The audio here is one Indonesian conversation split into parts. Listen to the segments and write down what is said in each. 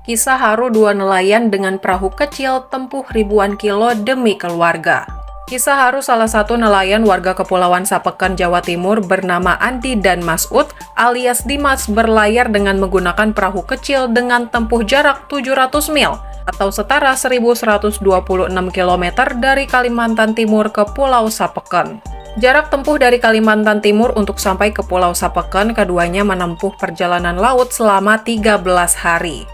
Kisah haru dua nelayan dengan perahu kecil tempuh ribuan kilo demi keluarga. Kisah haru salah satu nelayan warga Kepulauan Sapeken, Jawa Timur bernama Andi dan Masud alias Dimas berlayar dengan menggunakan perahu kecil dengan tempuh jarak 700 mil atau setara 1.126 km dari Kalimantan Timur ke Pulau Sapeken. Jarak tempuh dari Kalimantan Timur untuk sampai ke Pulau Sapeken, keduanya menempuh perjalanan laut selama 13 hari.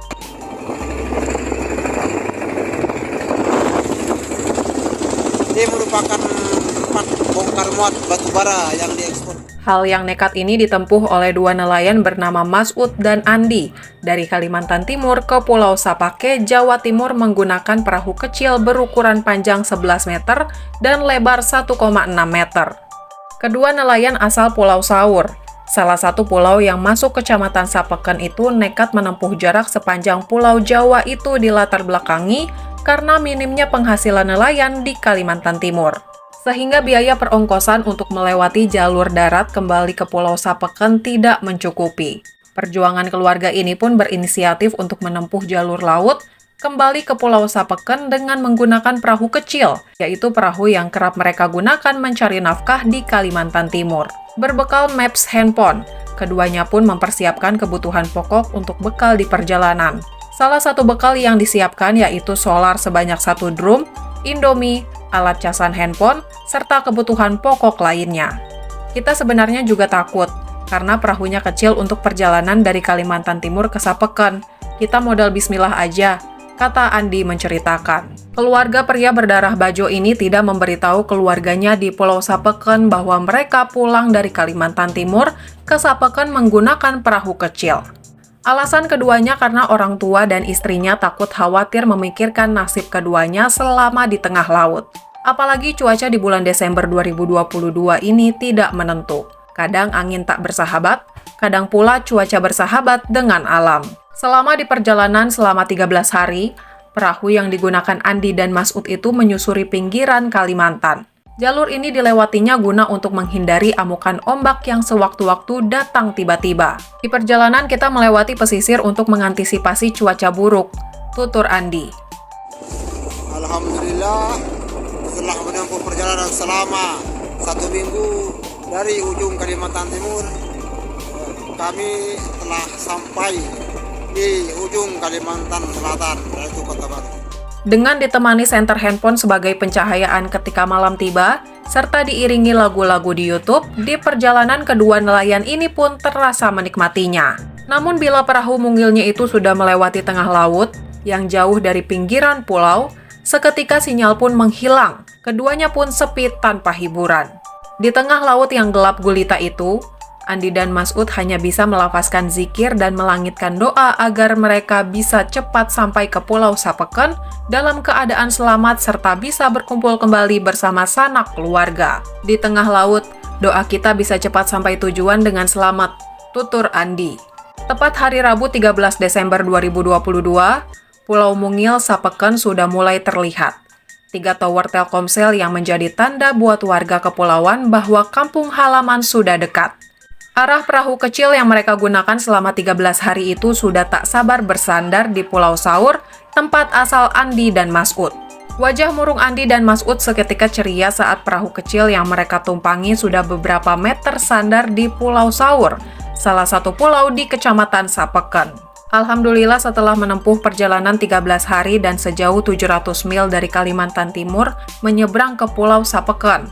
Ini merupakan tempat bongkar muat batu bara yang diekspor. Hal yang nekat ini ditempuh oleh dua nelayan bernama Masud dan Andi dari Kalimantan Timur ke Pulau Sapake, Jawa Timur menggunakan perahu kecil berukuran panjang 11 meter dan lebar 1,6 meter. Kedua nelayan asal Pulau Saur, salah satu pulau yang masuk Kecamatan Sapeken itu nekat menempuh jarak sepanjang Pulau Jawa itu dilatar belakangi karena minimnya penghasilan nelayan di Kalimantan Timur. Sehingga biaya perongkosan untuk melewati jalur darat kembali ke Pulau Sapeken tidak mencukupi. Perjuangan keluarga ini pun berinisiatif untuk menempuh jalur laut kembali ke Pulau Sapeken dengan menggunakan perahu kecil, yaitu perahu yang kerap mereka gunakan mencari nafkah di Kalimantan Timur. Berbekal maps handphone, keduanya pun mempersiapkan kebutuhan pokok untuk bekal di perjalanan. Salah satu bekal yang disiapkan yaitu solar sebanyak 1 drum, Indomie, alat casan handphone, serta kebutuhan pokok lainnya. Kita sebenarnya juga takut, karena perahunya kecil untuk perjalanan dari Kalimantan Timur ke Sapeken. Kita modal bismillah aja, kata Andi menceritakan. Keluarga pria berdarah bajo ini tidak memberitahu keluarganya di Pulau Sapeken bahwa mereka pulang dari Kalimantan Timur ke Sapeken menggunakan perahu kecil. Alasan keduanya karena orang tua dan istrinya takut khawatir memikirkan nasib keduanya selama di tengah laut. Apalagi cuaca di bulan Desember 2022 ini tidak menentu. Kadang angin tak bersahabat, kadang pula cuaca bersahabat dengan alam. Selama di perjalanan selama 13 hari, perahu yang digunakan Andi dan Masud itu menyusuri pinggiran Kalimantan. Jalur ini dilewatinya guna untuk menghindari amukan ombak yang sewaktu-waktu datang tiba-tiba. Di perjalanan kita melewati pesisir untuk mengantisipasi cuaca buruk, tutur Andi. Alhamdulillah, setelah menempuh perjalanan selama 1 minggu dari ujung Kalimantan Timur, kami telah sampai di ujung Kalimantan Selatan, yaitu Kota Batu. Dengan ditemani senter handphone sebagai pencahayaan ketika malam tiba, serta diiringi lagu-lagu di YouTube, di perjalanan kedua nelayan ini pun terasa menikmatinya. Namun bila perahu mungilnya itu sudah melewati tengah laut, yang jauh dari pinggiran pulau, seketika sinyal pun menghilang, keduanya pun sepi tanpa hiburan. Di tengah laut yang gelap gulita itu, Andi dan Masud hanya bisa melafazkan zikir dan melangitkan doa agar mereka bisa cepat sampai ke Pulau Sapeken dalam keadaan selamat serta bisa berkumpul kembali bersama sanak keluarga. Di tengah laut, doa kita bisa cepat sampai tujuan dengan selamat, tutur Andi. Tepat hari Rabu 13 Desember 2022, Pulau Mungil Sapeken sudah mulai terlihat. 3 tower Telkomsel yang menjadi tanda buat warga kepulauan bahwa kampung halaman sudah dekat. Arah perahu kecil yang mereka gunakan selama 13 hari itu sudah tak sabar bersandar di Pulau Saur, tempat asal Andi dan Masud. Wajah murung Andi dan Masud seketika ceria saat perahu kecil yang mereka tumpangi sudah beberapa meter sandar di Pulau Saur, salah satu pulau di Kecamatan Sapeken. Alhamdulillah setelah menempuh perjalanan 13 hari dan sejauh 700 mil dari Kalimantan Timur menyeberang ke Pulau Sapeken,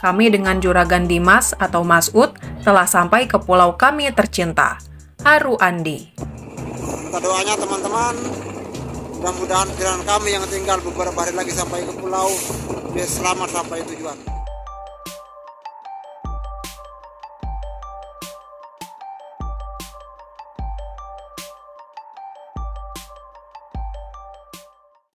kami dengan juragan Dimas atau Masud telah sampai ke pulau kami tercinta. Haru Andi. Minta doanya teman-teman, mudah-mudahan pikiran kami yang tinggal beberapa hari lagi sampai ke pulau, biar selamat sampai tujuan.